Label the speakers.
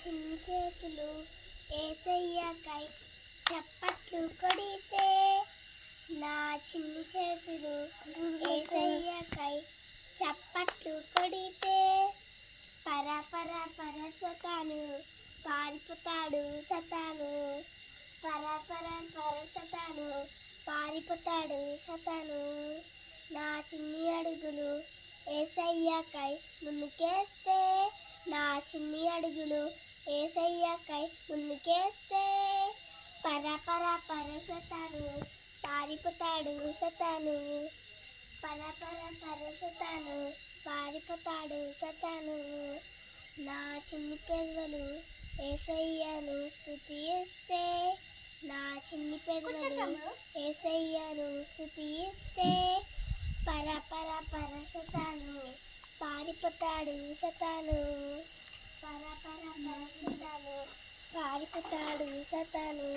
Speaker 1: చిన్ని చేతులు ఏసయ్యకై చప్పట్లు కొడితే, నా చిన్ని చేతులు ఏసయ్యకై చప్పట్లు కొడితే, పర పర పర సతాను పారిపోతాడు సతాను, పర పర పర సతాను పారిపోతాడు సతాను. నా చిన్ని అడుగులు ఏసయ్యకై ముందుకేస్తే, నా చిన్ని అడుగులు ఏసయ్యకై ముందుకేస్తే, పర పర పర సతాను పారిపోతాడు సతాను, పర పర పర సతాను పారిపోతాడు సతాను. నా చిన్ని పెదవులు ఏసయ్యను స్తుతిస్తే, నా చిన్ని పెదవులు ఏసయ్యను స్తుతిస్తే, పర పర పర సతాను పారిపోతాడు సతాను, పర పర పర సతాను పారిపోతాడు సతాను.